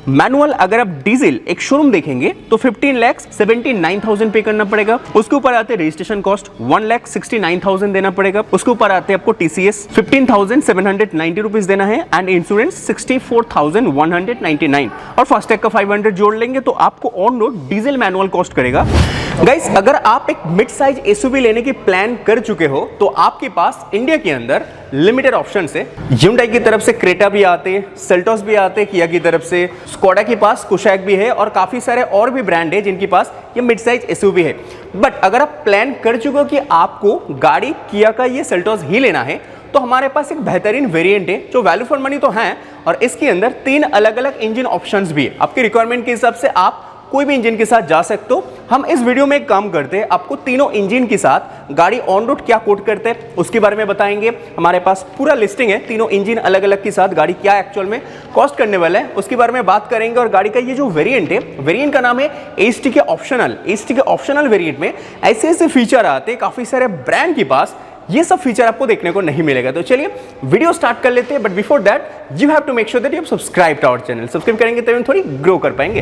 Manual अगर आप diesel एक शोरूम देखेंगे तो 15,79,000 पे करना पड़ेगा। उसके ऊपर आते रजिस्ट्रेशन कॉस्ट 1,69,000 देना पड़ेगा। उसके ऊपर आते आपको टीसीएस 15,790 रुपीज देना है एंड इंश्योरेंस 64,199 और फास्टैग का 500 जोड़ लेंगे तो आपको on road diesel manual cost करेगा। गाइस, अगर आप एक मिड साइज एसयूवी लेने की प्लान कर चुके हो तो आपके पास इंडिया के अंदर लिमिटेड ऑप्शंस है। Hyundai की तरफ से क्रेटा भी आते, सेल्टोस भी आते, किया की तरफ से स्कोडा के पास कुशैक भी है और काफी सारे और भी ब्रांड है जिनके पास ये मिड साइज एसयूवी है। बट अगर आप प्लान कर चुके हो कि आपको गाड़ी किया का ये सेल्टोस ही लेना है तो हमारे पास एक बेहतरीन वेरिएंट है जो वैल्यू फॉर मनी तो है और इसके अंदर 3 अलग अलग इंजन ऑप्शंस भी है। आपकी रिक्वायरमेंट के हिसाब से आप कोई भी इंजन के साथ जा सकते हो। हम इस वीडियो में एक काम करते हैं, आपको तीनों इंजन के साथ गाड़ी ऑन रोड क्या कोट करते हैं उसके बारे में बताएंगे। हमारे पास पूरा लिस्टिंग है, तीनों इंजन अलग अलग के साथ गाड़ी क्या एक्चुअल में कॉस्ट करने वाला है उसके बारे में बात करेंगे। और गाड़ी का ये जो वेरिएंट है, वेरिएंट का नाम है एचटी के ऑप्शनल। एचटी के ऑप्शनल वेरिएंट में ऐसे ऐसे फीचर आते हैं काफी सारे ब्रांड के पास, ये सब फीचर आपको देखने को नहीं मिलेगा। तो चलिए वीडियो स्टार्ट कर लेते हैं। But before that you have to make sure that you subscribe to our channel. Subscribe करेंगे तभी हम थोड़ी ग्रो कर पाएंगे।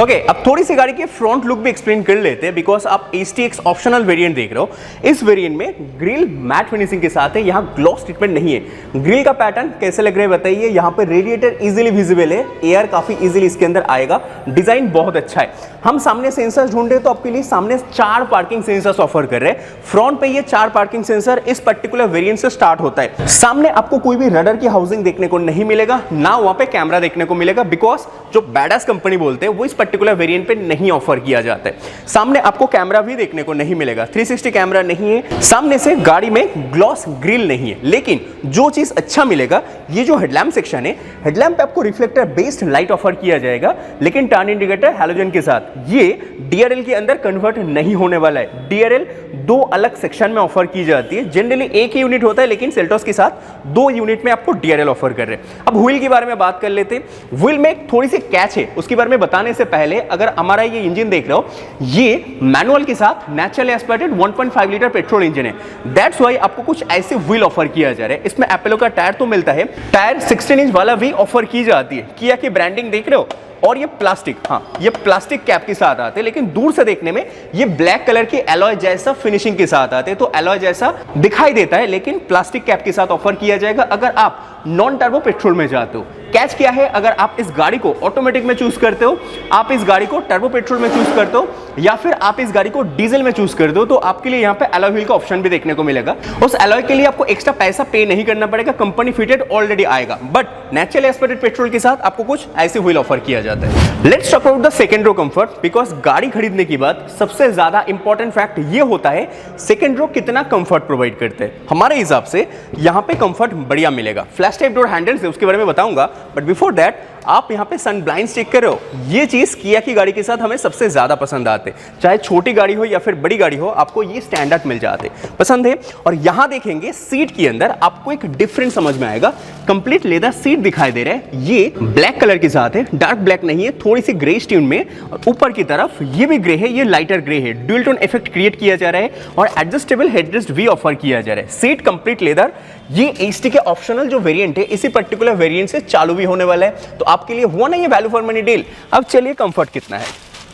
ओके, अब थोड़ी सी गाड़ी के फ्रंट लुक भी एक्सप्लेन कर लेते हैं बिकॉज आप HTX ऑप्शनल वेरिएंट देख रहे हो। इस वेरिएंट में ग्रिल मैट फिनिशिंग के साथ है, यहाँ ग्लॉस ट्रीटमेंट नहीं है। ग्रिल का पैटर्न कैसे लग रहा है बताइए। यहाँ पे रेडिएटर इजीली विजिबल है, एयर काफी इजीली इसके अंदर आएगा, डिजाइन बहुत अच्छा है। हम सामने सेंसर ढूंढ रहे तो आपके लिए सामने 4 पार्किंग सेंसर्स ऑफर कर रहे हैं। फ्रंट पे ये 4 पार्किंग सेंसर इस पर्टिकुलर वेरिएंट से स्टार्ट होता है। सामने आपको कोई भी रडर की हाउसिंग देखने को नहीं मिलेगा, ना वहां पे कैमरा देखने को मिलेगा बिकॉज जो बैडास कंपनी बोलते हैं वो इस पर्टिकुलर वेरिएंट पे नहीं ऑफर किया जाता है। सामने आपको कैमरा भी देखने को नहीं मिलेगा, 360 कैमरा नहीं है। सामने से गाड़ी में ग्लॉस ग्रिल नहीं है। लेकिन जो चीज अच्छा मिलेगा, ये जो हेडलैम्प सेक्शन है, हेडलैम्प पे आपको रिफ्लेक्टर बेस्ड लाइट ऑफर किया जाएगा लेकिन टर्न इंडिकेटर हैलोजन के साथ। ये DRL के अंदर कन्वर्ट नहीं होने वाला है। DRL 2 अलग सेक्शन में ऑफर की जाती है। जनरली एक ही यूनिट होता है लेकिन सेल्टोस के साथ 2 यूनिट में आपको DRL ऑफर कर रहे हैं। अब व्हील के बारे में बात कर लेते हैं। व्हील में थोड़ी सी कैच है, उसके बारे में बताने से पहले अगर हमारा ये इंजन देख रहे हो, ये मैनुअल के साथ naturally aspirated 1.5 litre petrol engine है। दैट्स व्हाई आपको कुछ ऐसे व्हील ऑफर किया जा रहा है। इसमें एपोलो का टायर तो मिलता है, टायर 16 इंच वाला भी ऑफर की जाती है। किया की ब्रांडिंग देख रहे हो और ये प्लास्टिक, हाँ ये प्लास्टिक कैप के साथ आते हैं लेकिन दूर से देखने में ये ब्लैक कलर के एलॉय जैसा फिनिशिंग के साथ आते हैं, तो एलॉय जैसा दिखाई देता है लेकिन प्लास्टिक कैप के साथ ऑफर किया जाएगा अगर आप नॉन टर्बो पेट्रोल में जाते हो। कैच क्या है, अगर आप इस गाड़ी को ऑटोमेटिक में चूज करते हो, आप इस गाड़ी को टर्बो पेट्रोल में चूज करते हो या फिर आप इस गाड़ी को डीजल में चूज करते हो तो आपके लिए यहाँ पे एलॉय व्हील का ऑप्शन भी देखने को मिलेगा। उस एलॉय के लिए आपको एक्स्ट्रा पैसा पे नहीं करना पड़ेगा, कंपनी फिटेड ऑलरेडी आएगा। बट नेचुरली एस्पिरेटेड पेट्रोल के साथ आपको कुछ ऐसे व्हील ऑफर किया जाता है। Let's talk about the second row comfort because गाड़ी खरीदने के बाद सबसे ज्यादा इंपॉर्टेंट फैक्ट ये होता है सेकंड रो कितना कंफर्ट प्रोवाइड करते हैं। हमारे हिसाब से यहाँ पे कंफर्ट बढ़िया मिलेगा। फ्लैश टाइप डोर हैंडल्स है उसके बारे में बताऊंगा, बट बिफोर दैट आप यहाँ पे सन ब्लाइंड्स चेक कर रहे हो। ये चीज किया की गाड़ी के साथ हमें सबसे ज्यादा पसंद आते, चाहे छोटी गाड़ी हो या फिर बड़ी गाड़ी हो, आपको ये स्टैंडर्ड मिल जाते पसंद है। और यहाँ देखेंगे सीट के अंदर आपको एक डिफरेंस समझ में आएगा। कंप्लीट लेदर सीट दिखाई दे रहा है, ये ब्लैक कलर के साथ है, डार्क ब्लैक नहीं है, थोड़ी सी ग्रे ट्यून में। और ऊपर की तरफ ये भी ग्रे है, ये लाइटर ग्रे है। ड्यूल टोन इफेक्ट क्रिएट किया जा रहा है और एडजस्टेबल हेडरेस्ट भी ऑफर किया जा रहा है। Seat complete leather. ये HT के ऑप्शनल जो वेरिएंट है इसी पर्टिकुलर वेरिएंट से चालू भी होने वाला है, तो आपके लिए हुआ ना ये वैल्यू फॉर मनी डील। अब चलिए कंफर्ट कितना है।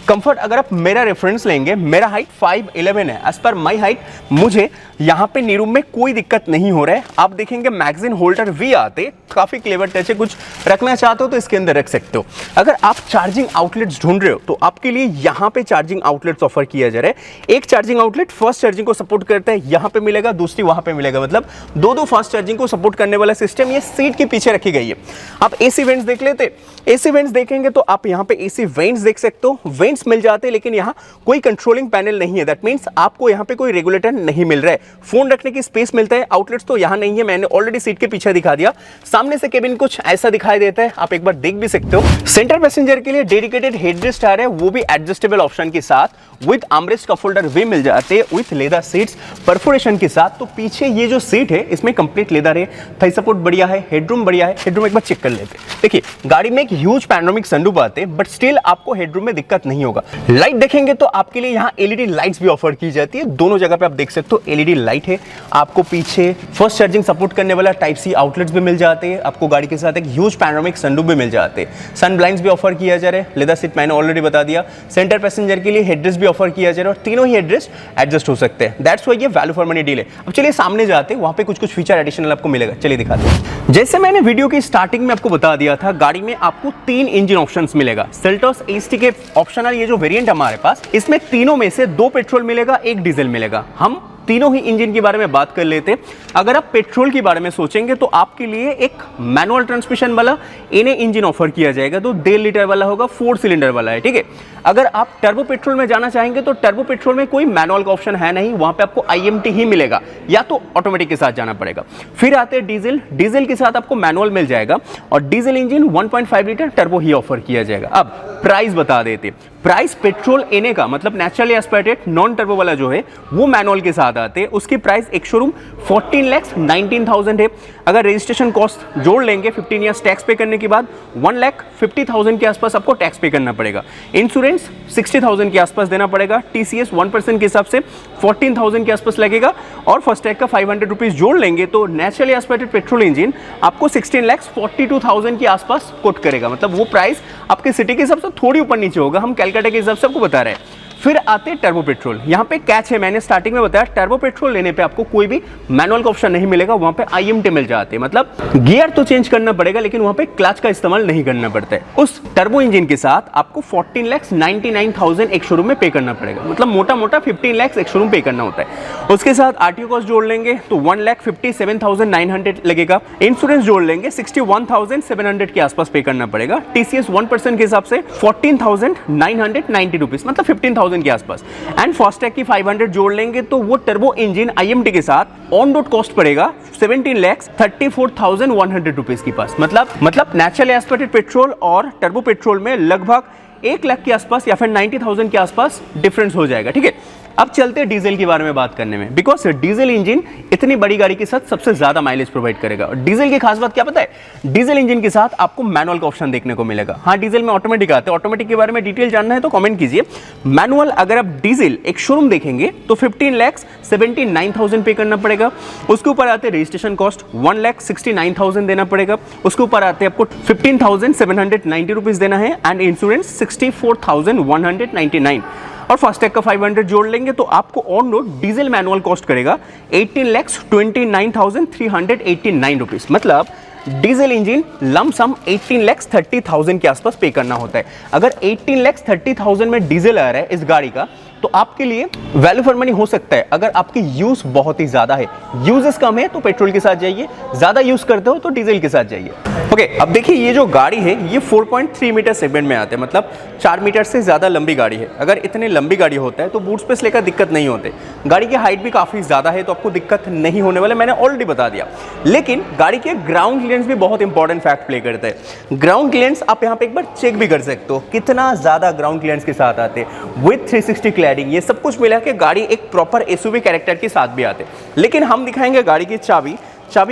कंफर्ट अगर आप मेरा रेफरेंस लेंगे, मेरा हाइट 5'11" है। एज पर माई हाइट मुझे यहाँ पे नीरूम में कोई दिक्कत नहीं हो रहा है। आप देखेंगे मैगजीन होल्डर भी आते, काफी क्लेवर टच है। कुछ रखना चाहते हो तो इसके अंदर रख सकते हो। अगर आप चार्जिंग आउटलेट्स ढूंढ रहे हो तो आपके लिए यहाँ पे चार्जिंग आउटलेट्स ऑफर किया जा रहा है। एक चार्जिंग आउटलेट फर्स्ट चार्जिंग को सपोर्ट करता है, यहाँ पे मिलेगा, दूसरी वहां पे मिलेगा, मतलब 2 फास्ट चार्जिंग को सपोर्ट करने वाला सिस्टम ये सीट के पीछे रखी गई है। आप AC वेंट्स देख लेते, AC वेंट्स देखेंगे तो आप यहाँ पे AC वेंट्स देख सकते हो। वेंट्स मिल जाते हैं लेकिन यहाँ कोई कंट्रोलिंग पैनल नहीं है। दैट मींस आपको यहाँ पे कोई रेगुलेटर नहीं मिल रहा है। फोन रखने की स्पेस मिलता है, आउटलेट्स तो यहाँ नहीं है, मैंने ऑलरेडी सीट के पीछे दिखा दिया। सामने से केबिन कुछ ऐसा दिखाई देता है, आप एक बार देख भी सकते हो। सेंटर पैसेंजर के लिए डेडिकेटेड हेडरेस्ट आ रहा है, वो भी एडजस्टेबल ऑप्शन के साथ, विद आर्मरेस्ट कप होल्डर भी मिल जाते हैं, विद लेदर सीट्स परफोरेशन के साथ। तो पीछे ये जो सीट है इसमें कंप्लीट लेदर है, थाई सपोर्ट बढ़िया है, हेडरूम बढ़िया है। हेडरूम एक बार चेक कर लेते हैं। देखिए गाड़ी में एक ह्यूज पैनोरामिक सनरूफ आते हैं बट स्टिल आपको हेडरूम में दिक्कत नहीं नहीं होगा। लाइट देखेंगे तो आपके लिए यहाँ एलईडी लाइट्स भी ऑफर की जाती है, दोनों जगह पे आप देख सकते हो एलईडी लाइट है। आपको पीछे फास्ट चार्जिंग सपोर्ट करने वाला टाइप सी आउटलेट्स भी मिल जाते हैं। आपको गाड़ी के साथ एक ह्यूज पैनोरामिक सनरूफ भी मिल जाते हैं। सन ब्लाइंड्स भी ऑफर किया जा रहा है। लेदर सीट मैंने ऑलरेडी बता दिया। सेंटर पैसेंजर के लिए हेडरेस्ट भी ऑफर किया जा रहा है और तीनों ही हेडरेस्ट एडजस्ट हो सकते हैं। दैट्स व्हाई ये वैल्यू फॉर मनी डील है। अब चलिए सामने जाते हैं, वहां पे कुछ कुछ फीचर एडिशनल आपको मिलेगा, चलिए दिखाते हैं। जैसे मैंने वीडियो की स्टार्टिंग में आपको बता दिया था, गाड़ी में आपको 3 इंजन ऑप्शंस मिलेगा। सेल्टोस एसटी के ऑप्शनल ये जो वेरिएंट हमारे पास, इसमें तीनों में से 2 पेट्रोल मिलेगा, 1 डीजल मिलेगा। हम तीनों ही इंजन के बारे में बात कर लेते हैं। अगर आप पेट्रोल के बारे में सोचेंगे तो आपके लिए एक मैनुअल ट्रांसमिशन वाला इन्हें इंजन ऑफर किया जाएगा, तो 1.5 लीटर वाला होगा, 4 सिलेंडर वाला है, ठीक है। अगर आप टर्बो पेट्रोल में जाना चाहेंगे तो टर्बो पेट्रोल में कोई मैनुअल का ऑप्शन है नहीं, वहां पे आपको IMT ही मिलेगा या तो ऑटोमेटिक के साथ जाना पड़ेगा। फिर आते हैं डीजल, डीजल के साथ आपको मैनुअल मिल जाएगा और डीजल इंजन 1.5 लीटर टर्बो ही ऑफर किया जाएगा। अब प्राइस बता देते, प्राइस पेट्रोल एने का मतलब नेचुरली एस्पिरेटेड नॉन टर्बो वाला जो है वो मैनुअल के साथ आते हैं, उसकी प्राइस एक शोरूम 14,19,000 है। अगर रजिस्ट्रेशन कॉस्ट जोड़ लेंगे 15 ईयर्स टैक्स पे करने के बाद 1,50,000 के आसपास आपको टैक्स पे करना पड़ेगा। इंश्योरेंस 60,000 के आसपास देना पड़ेगा। TCS 1% के हिसाब से 14,000 के आसपास लगेगा और फास्टैग का 500 रुपीज जोड़ लेंगे तो नेचुरली एस्पिरेटेड पेट्रोल इंजन आपको 16,42,000 के आसपास कोट करेगा। मतलब वो प्राइस आपके सिटी के हिसाब से थोड़ी ऊपर नीचे होगा, हम कैलकाटा के हिसाब से आपको बता रहे हैं। फिर आते हैं टर्बो पेट्रोल। यहाँ पे कैच है, मैंने स्टार्टिंग में बताया टर्बो पेट्रोल लेने पे आपको कोई भी मैनुअल का ऑप्शन नहीं मिलेगा, वहां पे IMT मिल जाते हैं। मतलब गियर तो चेंज करना पड़ेगा लेकिन वहां पे क्लच का इस्तेमाल नहीं करना पड़ता है। उस टर्बो इंजन के साथ आपको 14,99,000 एक शोरूम में पे करना पड़ेगा, मतलब मोटा मोटा 15 लाख एक शोरूम पे करना होता है। उसके साथ RTO कॉस्ट जोड़ लेंगे तो 1,57,900 लगेगा। इंश्योरेंस जोड़ लेंगे 61,700 के आसपास पे करना पड़ेगा। TCS 1% के हिसाब से 14,990 रुपीज, मतलब 15,000 के आसपास। एंड फास्टैग की 500 जोड़ लेंगे तो वो टर्बो इंजन IMT के साथ ऑन रोड कॉस्ट पड़ेगा 17,34,100 रुपीज के पास। मतलब नेचुरल एस्पिरेटेड पेट्रोल और टर्बो पेट्रोल में लगभग 1 लाख के आसपास या फिर 90,000 के आसपास डिफरेंस हो जाएगा, ठीक है। अब चलते हैं डीजल के बारे में बात करने में, बिकॉज डीजल इंजन इतनी बड़ी गाड़ी के साथ सबसे ज्यादा माइलेज प्रोवाइड करेगा। और डीजल की खास बात क्या पता है, डीजल इंजन के साथ आपको मैनुअल का ऑप्शन देखने को मिलेगा। हाँ, डीजल में ऑटोमेटिक आते हैं, ऑटोमेटिक के बारे में डिटेल जानना है तो कमेंट कीजिए। मैनुअल अगर आप डीजल एक शोरूम देखेंगे तो 15,79,000 पे करना पड़ेगा। उसके ऊपर आते हैं रजिस्ट्रेशन कॉस्ट 1,69,000 देना पड़ेगा। उसके ऊपर आते हैं आपको 15,790 रुपीज देना है एंड इंश्योरेंस 64,199 और फास्टैग का 500 जोड़ लेंगे तो आपको on road diesel manual cost करेगा 18,29,389 रुपीज। मतलब डीजल इंजन लमसम 18,30,000 के आसपास पे करना होता है। अगर 18,30,000 में डीजल आ रहा है इस गाड़ी का तो आपके लिए वैल्यू फॉर मनी हो सकता है। अगर आपकी यूज बहुत ही ज्यादा है, यूजेस कम है तो पेट्रोल के साथ जाइए, ज्यादा यूज करते हो तो डीजल के साथ जाइए। ओके, अब देखिए ये जो गाड़ी है ये 4.3 मीटर सेगमेंट में आते हैं, मतलब 4 मीटर से ज्यादा लंबी गाड़ी है। अगर इतनी लंबी गाड़ी होता है तो बूट स्पेस लेकर दिक्कत नहीं होते। गाड़ी की हाइट भी काफी ज्यादा है तो आपको दिक्कत नहीं होने वाले, मैंने ऑलरेडी बता दिया। लेकिन गाड़ी के ग्राउंड क्लियरेंस भी बहुत इंपॉर्टेंट फैक्ट प्ले करता है। ग्राउंड क्लियरेंस आप यहाँ पे एक बार चेक भी कर सकते हो, कितना ज्यादा ग्राउंड क्लियरेंस के साथ आते हैं विद 360 क्लैडिंग। ये सब कुछ मिला के गाड़ी एक प्रॉपर SUV कैरेक्टर के साथ भी आते। लेकिन हम दिखाएंगे गाड़ी की चाबी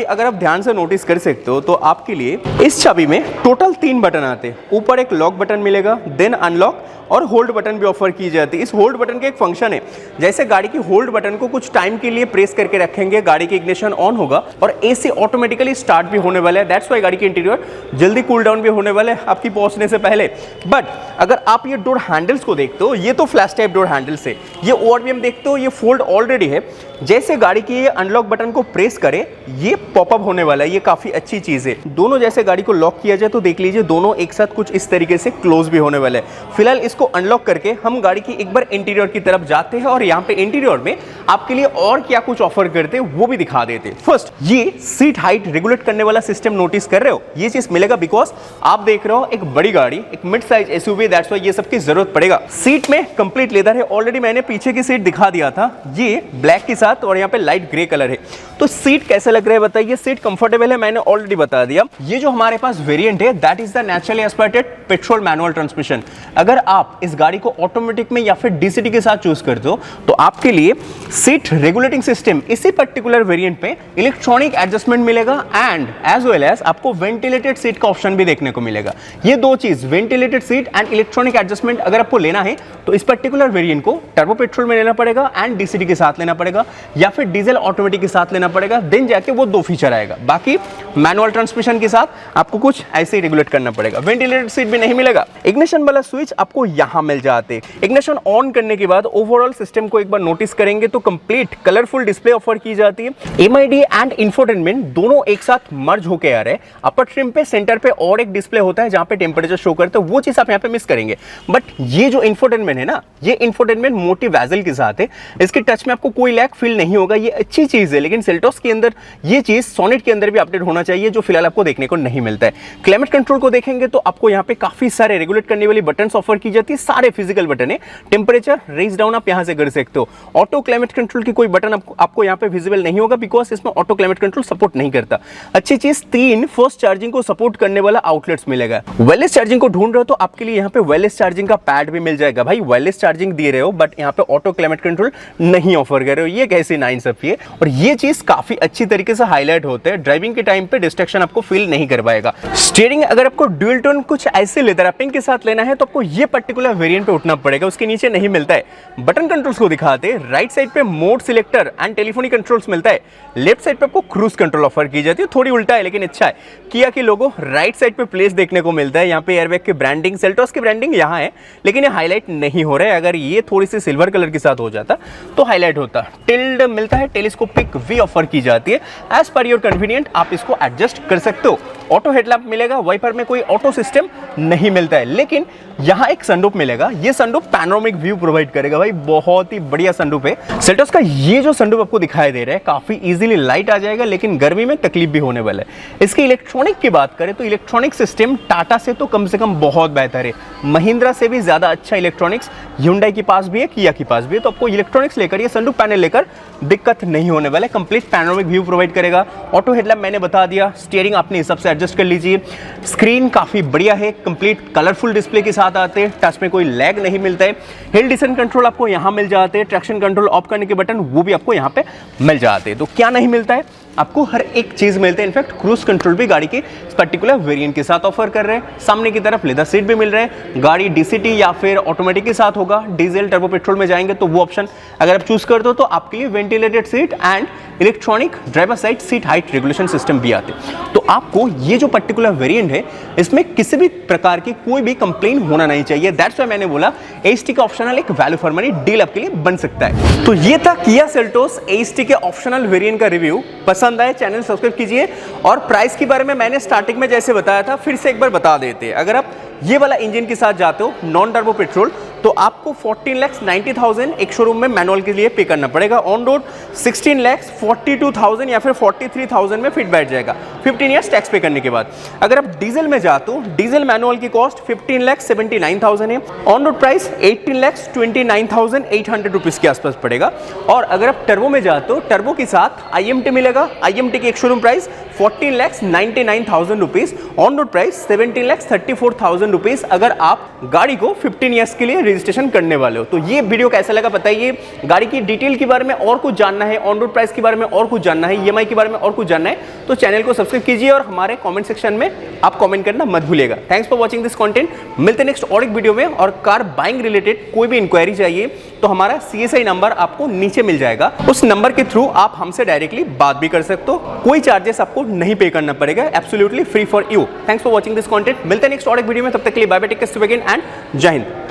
अगर आप ध्यान से नोटिस कर सकते हो तो आपके लिए इस चाबी में टोटल 3 बटन आते हैं। ऊपर एक लॉक बटन मिलेगा, देन अनलॉक और होल्ड बटन भी ऑफर की जाती है। इस होल्ड बटन का एक फंक्शन है, जैसे गाड़ी की होल्ड बटन को कुछ टाइम के लिए प्रेस करके रखेंगे, गाड़ी की इग्निशन ऑन होगा और AC ऑटोमेटिकली स्टार्ट भी होने वाला है। दैट्स व्हाई गाड़ी के इंटीरियर जल्दी कूल डाउन भी होने वाला है आपकी पहुंचने से पहले। बट अगर आप ये डोर हैंडल्स को देखते हो, ये तो फ्लैश टाइप डोर हैंडल्स है, ये ORVM देखते हो, ये फोल्ड ऑलरेडी है। जैसे गाड़ी की ये अनलॉक बटन को प्रेस करें ये पॉपअप होने वाला है, ये काफी अच्छी चीज है। दोनों जैसे गाड़ी को लॉक किया जाए तो देख लीजिए दोनों एक साथ कुछ इस तरीके से क्लोज भी होने वाले हैं। फिलहाल इसको अनलॉक करके हम गाड़ी की एक बार इंटीरियर की तरफ जाते हैं और यहाँ पे इंटीरियर में आपके लिए और क्या कुछ ऑफर करते हैं वो भी दिखा देते हैं। फर्स्ट, ये सीट हाइट रेगुलेट करने वाला सिस्टम नोटिस कर रहे हो, ये चीज मिलेगा बिकॉज आप देख रहे हो एक बड़ी गाड़ी, एक mid size SUV, that's why ये सबकी जरूरत पड़ेगा। सीट में कंप्लीट लेदर है, ऑलरेडी मैंने पीछे की सीट दिखा दिया था, ये ब्लैक के साथ और यहाँ पे लाइट ग्रे कलर है। तो सीट कैसा लग रहा रहा है बताइए। सीट कंफर्टेबल है, मैंने ऑलरेडी बता दिया। ये जो हमारे पास वेरिएंट है that is the naturally aspirated petrol manual transmission. अगर आप इस गाड़ी को ऑटोमेटिक में या फिर डीसीटी के साथ चूज करते हो तो आपके लिए सीट रेगुलेटिंग सिस्टम इसी पर्टिकुलर वेरिएंट पे इलेक्ट्रॉनिक एडजस्टमेंट मिलेगा एंड एज वेल एज आपको वेंटिलेटेड सीट का ऑप्शन भी देखने को मिलेगा। ये दो चीज, ventilated seat and electronic adjustment, अगर आपको लेना है तो इस पर्टिकुलर वेरिएंट को टर्बो पेट्रोल में लेना पड़ेगा एंड डीसीटी के साथ लेना पड़ेगा या फिर डीजल ऑटोमेटिक के साथ लेना पड़ेगा, देन जाके वो दो फीचर आएगा। बाकी मैनुअल ट्रांसमिशन के साथ आपको कुछ ऐसे ही रेगुलेट करना पड़ेगा। वेंटिलेटेड सीट भी नहीं मिलेगा। इग्निशन वाला स्विच आपको यहां मिल जाते। इग्निशन ऑन करने के बाद ओवरऑल सिस्टम को एक बार नोटिस करेंगे तो कंप्लीट कलरफुल डिस्प्ले ऑफर की जाती है। एमआईडी एंड इंफोटेनमेंट दोनों एक साथ मर्ज होके आ रहे हैं। अपर ट्रिम पे सेंटर पे और एक डिस्प्ले होता है जहां पे टेंपरेचर शो करता है, वो चीज आप यहां पे मिस करेंगे। बट ये जो इंफोटेनमेंट है ना, ये इंफोटेनमेंट मोटी वेजल के साथ है। इसके टच में आपको कोई लैग फील नहीं होगा, ये अच्छी चीज है। लेकिन सेल्टोस के अंदर ये चीज सोनेट के अंदर भी अपडेट होना चाहिए, जो फिलहाल आपको देखने को नहीं मिलता है। क्लाइमेट कंट्रोल को देखेंगे तो आपको यहाँ पे काफी सारे रेगुलेट करने वाली बटन्स ऑफर की जाती है। सारे फिजिकल बटन है। टेंपरेचर रेज डाउन आप यहां से कर सकते हो। ऑटो क्लाइमेट कंट्रोल की कोई बटन आपको यहाँ पे विजिबल नहीं होगा बिकॉज इसमें ऑटो क्लाइमेट कंट्रोल सपोर्ट नहीं करता। अच्छी चीज 3 फास्ट चार्जिंग को सपोर्ट करने वाला आउटलेट्स मिलेगा। वायरलेस चार्जिंग को ढूंढ रहे हो तो आपके लिए यहाँ पे वायरलेस चार्जिंग का पैड भी मिल जाएगा। भाई वायरलेस चार्जिंग दे रहे हो बट यहाँ पे ऑटो क्लाइमेट कंट्रोल नहीं ऑफर कर रहे हो, ये कैसी नाइंसाफी है। और ये चीज काफी अच्छी तरीके से हाईलाइट होते हैं। ड्राइविंग के टाइम पे डिस्ट्रैक्शन आपको फील नहीं करवाएगा। स्टीयरिंग अगर आपको ड्यूल टोन कुछ ऐसे लेदर रैपिंग के साथ लेना है तो आपको ये पर्टिकुलर वेरिएंट पे उठना पड़ेगा, उसके नीचे नहीं मिलता है। बटन कंट्रोल्स को दिखाते, राइट साइड पे mode selector and telephonic controls मिलता है। लेफ्ट साइड पे आपको क्रूज कंट्रोल ऑफर की जाती है। थोड़ी उल्टा है लेकिन अच्छा है। किया के लोगो राइट साइड पे प्लेस देखने को मिलता है। यहाँ पे एयरबैग की ब्रांडिंग, सेल्टोस की ब्रांडिंग यहाँ है लेकिन ये हाईलाइट नहीं हो रहा है। अगर ये थोड़ी सी सिल्वर कलर के साथ हो जाता तो हाईलाइट होता। टिल्ड मिलता है, टेलीस्कोपिक वी ऑफर की जाती है। एज पर योर कन्वीनियंट आप इसको एडजस्ट कर सकते हो। ऑटो हेडलैम्प मिलेगा। वाइपर में कोई ऑटो सिस्टम नहीं मिलता है लेकिन यहाँ एक सनरूफ मिलेगा। ये सनरूफ पैनोरामिक व्यू प्रोवाइड करेगा। भाई बहुत ही बढ़िया सनरूफ है। सेल्टोस का ये जो सनरूफ आपको दिखाई दे रहा है काफी इजीली लाइट आ जाएगा लेकिन गर्मी में तकलीफ भी होने वाला है। इसके इलेक्ट्रॉनिक की बात करें तो इलेक्ट्रॉनिक सिस्टम टाटा से तो कम बहुत बेहतर है। महिंद्रा से भी ज्यादा अच्छा इलेक्ट्रॉनिक्स hyundai के पास भी है, किया के पास भी है। तो आपको इलेक्ट्रॉनिक्स लेकर, ये सनरूफ पैनल लेकर दिक्कत नहीं होने वाला है। कंप्लीट पैनोरामिक व्यू प्रोवाइड करेगा। ऑटो हेडलैम्प मैंने बता दिया। स्टीयरिंग अपने हिसाब से एडजस्ट कर लीजिए। स्क्रीन काफी बढ़िया है, कंप्लीट कलरफुल डिस्प्ले के साथ आते हैं। टच में कोई लैग नहीं मिलता है। हिल डिसेंट कंट्रोल आपको यहाँ मिल जाते हैं। ट्रैक्शन कंट्रोल ऑफ करने के बटन वो भी आपको यहाँ पे मिल जाते हैं। तो क्या नहीं मिलता है, आपको हर एक चीज मिलता है। इनफैक्ट क्रूज कंट्रोल भी गाड़ी के पर्टिकुलर वेरिएंट के साथ ऑफर कर रहे हैं। सामने की तरफ लेदर सीट भी मिल रहे हैं। गाड़ी डीसीटी या फिर ऑटोमेटिक के साथ होगा। डीजल टर्बो पेट्रोल में जाएंगे तो वो ऑप्शन अगर आप चूज कर दो तो आपके लिए ventilated seat and electronic driver side seat height regulation system भी आते। तो आपको ये जो पर्टिकुलर वेरिएंट है इसमें किसी भी प्रकार की कोई भी कंप्लेन होना नहीं चाहिए। दैट्स व्हाई मैंने बोला एचटी का ऑप्शनल एक वैल्यू फॉर मनी डील आपके लिए बन सकता है। तो ये था किया सेल्टोस एचटी के ऑप्शनल वेरिएंट का रिव्यू। पसंद आए चैनल सब्सक्राइब कीजिए। और प्राइस के बारे में मैंने स्टार्टिंग में जैसे बताया था फिर से एक बार बता देते हैं। अगर आप ये वाला इंजन के साथ जाते हो नॉन टर्बो पेट्रोल तो आपको 14,90,000 एक शोरूम में मैनुअल के लिए पे करना पड़ेगा। ऑन रोड 16,42,000 या फिर 43,000 में फिट बैठ जाएगा 15 ईयर्स टैक्स पे करने के बाद। अगर आप डीजल में जाते हो डीजल मैनुअल की कॉस्ट 15,79,000 है। ऑन रोड प्राइस 18,29,800 रुपीज के आसपास पड़ेगा। और अगर आप टर्बो में जाते हो टर्बो के साथ IMT मिलेगा। IMT की एक showroom price 14,99,000 rupees. On road price 17,34,000 rupees अगर आप गाड़ी को 15 ईयर्स के लिए रजिस्ट्रेशन करने वाले हो। तो ये वीडियो कैसा लगा बताइए। गाड़ी की डिटेल के बारे में और कुछ जानना है, ऑन रोड प्राइस के बारे में और कुछ जानना है, EMI के बारे में और कुछ जानना है तो चैनल को सब्सक्राइब कीजिए और हमारे कमेंट सेक्शन में आप कमेंट करना मत भूलिएगा। Thanks for watching this content. मिलते हैं नेक्स्ट और एक वीडियो में। और कार बाइंग रिलेटेड कोई भी इंक्वायरी चाहिए तो हमारा CSI नंबर आपको नीचे मिल जाएगा। उस नंबर के थ्रू आप हमसे डायरेक्टली बात भी कर सकते हो। कोई चार्जेस आपको नहीं पे करना पड़ेगा। Absolutely free for you. Thanks for watching this content. मिलते हैं नेक्स्ट और एक वीडियो में। तब तक के लिए bye bye, take care, and जय हिंद।